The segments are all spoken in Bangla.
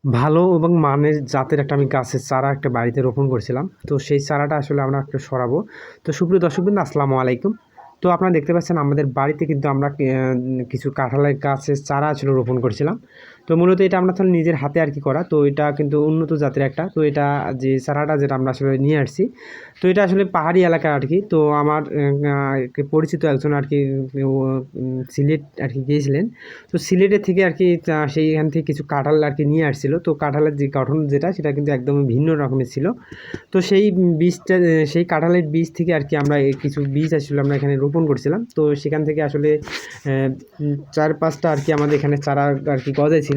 ভালো এবং মানের জাতের একটা আমি গাছের চারা একটা বাড়িতে রোপণ করেছিলাম। তো সেই চারাটা আসলে আমরা একটু সরাবো। তো সুপ্রিয় দর্শকবৃন্দ, আসসালামু আলাইকুম। তো আপনারা দেখতে পাচ্ছেন আমাদের বাড়িতে কিন্তু আমরা কিছু কাঁঠালের গাছের চারা আসলে রোপণ করেছিলাম। তো মূলত এটা আমরা তাহলে নিজের হাতে আর কি করা। তো এটা কিন্তু উন্নত জাতের একটা। তো এটা যে চারাটা যেটা আমরা আসলে নিয়ে আসছি, তো এটা আসলে পাহাড়ি এলাকার আর কি। তো আমার পরিচিত একজন আর কি সিলেট আর কি গিয়েছিলেন। তো সিলেটের থেকে আর কি সেইখান থেকে কিছু কাঁঠাল আর কি নিয়ে আসছিল। তো কাঁঠালের যে গঠন যেটা সেটা কিন্তু একদমই ভিন্ন রকমের ছিল। তো সেই বীজটা সেই কাঁঠালের বীজ থেকে আর কি আমরা কিছু বীজ আসলে আমরা এখানে রোপণ করছিলাম। তো সেখান থেকে আসলে 4-5টা আর কি আমাদের এখানে চারা আর কি গজাইছিল।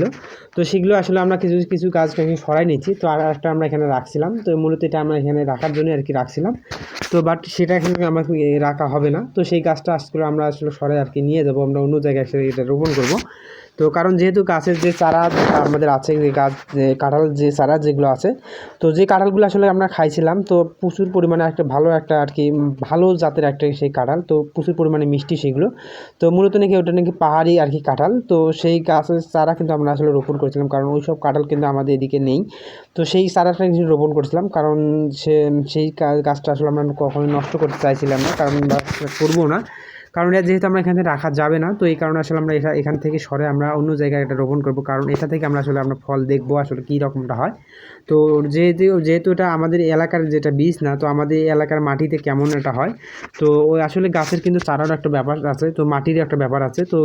তো সেগুলো আসলে আমরা কিছু কিছু গাছ সরাই নিচ্ছি। তো আর একটা আমরা এখানে রাখছিলাম। তো মূলত এটা আমরা এখানে রাখার জন্য আর কি রাখছিলাম। তো বাট সেটা এখানে আমার রাখা হবে না। তো সেই গাছটা আজকে আমরা আসলে সরাই আর কি নিয়ে যাবো, আমরা অন্য জায়গায় আসলে এটা রোপণ করবো। তো কারণ যেহেতু গাছের যে চারা আমাদের আছে, যে গাছ যে কাঁঠাল যে চারা যেগুলো আছে, তো যে কাঁঠালগুলো আসলে আমরা খাইছিলাম, তো প্রচুর পরিমাণে একটা ভালো একটা আর কি ভালো জাতের একটা সেই কাঁঠাল, তো প্রচুর পরিমাণে মিষ্টি সেগুলো। তো মূলত নাকি ওটা নাকি পাহাড়ি আর কি কাঁঠাল। তো সেই গাছের চারা কিন্তু আমরা আসলে রোপণ করেছিলাম, কারণ ওই সব কাঁঠাল কিন্তু আমাদের এদিকে নেই। তো সেই চারাটা কিন্তু রোপণ করেছিলাম, কারণ সেই গাছটা আসলে আমরা কখনোই নষ্ট করতে চাইছিলাম না, কারণ করবো না, কারণ এটা যেহেতু আমরা এখানে রাখা যাবে না। তো এই কারণে আসলে আমরা এখান থেকে সরে আমরা অন্য জায়গায় এটা রোপণ করবো, কারণ এটা থেকে আমরা আসলে আমরা ফল দেখবো আসলে কী রকমটা হয়। তো যেহেতু এটা আমাদের এলাকার যেটা বীজ না, তো আমাদের এলাকার মাটিতে কেমন এটা হয়। তো ওই আসলে গাছের কিন্তু চারারও একটা ব্যাপার আছে, তো মাটির একটা ব্যাপার আছে। তো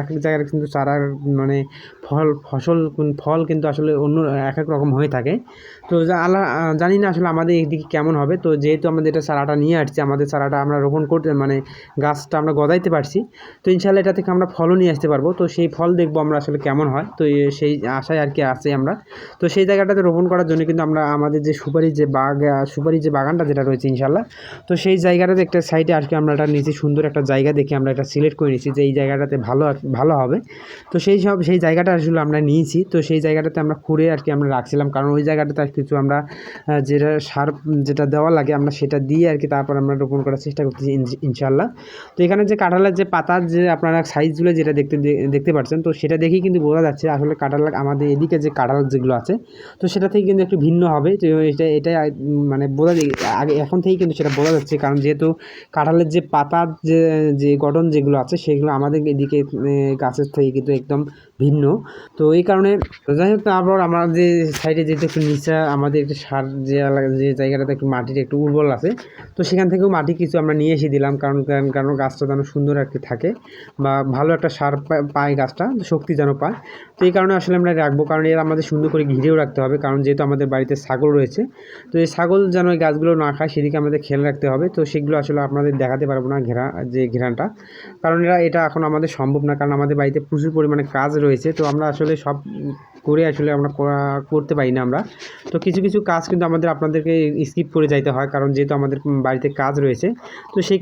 এক এক জায়গার কিন্তু চারার মানে ফল কিন্তু আসলে অন্য এক এক রকম হয়ে থাকে। তো জানি না আসলে আমাদের এইদিকে কেমন হবে। তো যেহেতু আমাদের এটা চারাটা নিয়ে আসছি, আমাদের চারাটা আমরা রোপণ করতে মানে গাছটা আমরা গজাইতে পারছি, তো ইনশাআল্লাহ এটা থেকে আমরা ফলও নিয়ে আসতে পারবো। তো সেই ফল দেখবো আমরা আসলে কেমন হয়। তো সেই আশায় আর কি আছি আমরা। তো সেই জায়গাটাতে রোপণ করার জন্য কিন্তু আমরা আমাদের যে সুপারির যে বাগানটা যেটা রয়েছে ইনশাআল্লাহ, তো সেই জায়গাটাতে একটা সাইডে আর কি আমরা একটা নিচে সুন্দর একটা জায়গা দেখে আমরা এটা সিলেক্ট করে নিয়েছি যে এই জায়গাটাতে ভালো হবে। তো সেই জায়গাটা আসলে আমরা নিয়েছি। তো সেই জায়গাটাতে আমরা খুঁড়ে আর কি আমরা রাখছিলাম, কারণ ওই জায়গাটাতে আর কিছু আমরা যেটা সার যেটা দেওয়া লাগে আমরা সেটা দিয়ে আর কি তারপর আমরা রোপণ করার চেষ্টা করতেছি ইনশাআল্লাহ। তো এখানে যে কাঁঠালের যে পাতার যে আপনারা সাইজগুলো যেটা দেখতে পাচ্ছেন, তো সেটা দেখেই কিন্তু বোঝা যাচ্ছে আসলে কাঁঠাল আমাদের এদিকে যে কাঁঠাল যেগুলো আছে, তো সেটা থেকে কিন্তু একটু ভিন্ন হবে। তো এটা মানে আগে এখন থেকেই কিন্তু সেটা বোঝা যাচ্ছে, কারণ যেহেতু কাঁঠালের যে পাতার যে গঠন যেগুলো আছে সেগুলো আমাদের এদিকে গাছের থেকে কিন্তু একদম ভিন্ন। তো এই কারণে যাই হোক, তারপর আমাদের সাইডে যেহেতু একটু নিচে আমাদের একটু সার যে জায়গাটাতে একটু মাটির একটু উর্বর আছে, তো সেখান থেকেও মাটি কিছু আমরা নিয়ে এসে দিলাম, কারণ গাছটা যেন সুন্দর আর কি থাকে বা ভালো একটা সার পায় গাছটা, শক্তি যেন পায়। তো এই কারণে আসলে আমরা রাখবো, কারণ এর আমাদের সুন্দর করে ঘিরেও রাখতে হবে, কারণ যেহেতু আমাদের বাড়িতে ছাগল রয়েছে। তো এই ছাগল যেন এই গাছগুলো না খায় সেদিকে আমাদের খেয়াল রাখতে হবে। তো সেগুলো আসলে আপনাদের দেখাতে পারবো না ঘেরানটা, কারণ এটা এখন আমাদের সম্ভব না, কারণ আমাদের বাড়িতে প্রচুর পরিমাণে কাজ রয়েছে। তো আমরা আসলে সব করে আসলে আমরা করতে পারি না আমরা। তো কিছু কিছু কাজ কিন্তু আপনাদেরকে স্কিপ করে যাইতে হয়, কারণ যেহেতু আমাদের বাড়িতে কাজ রয়েছে। তো সেই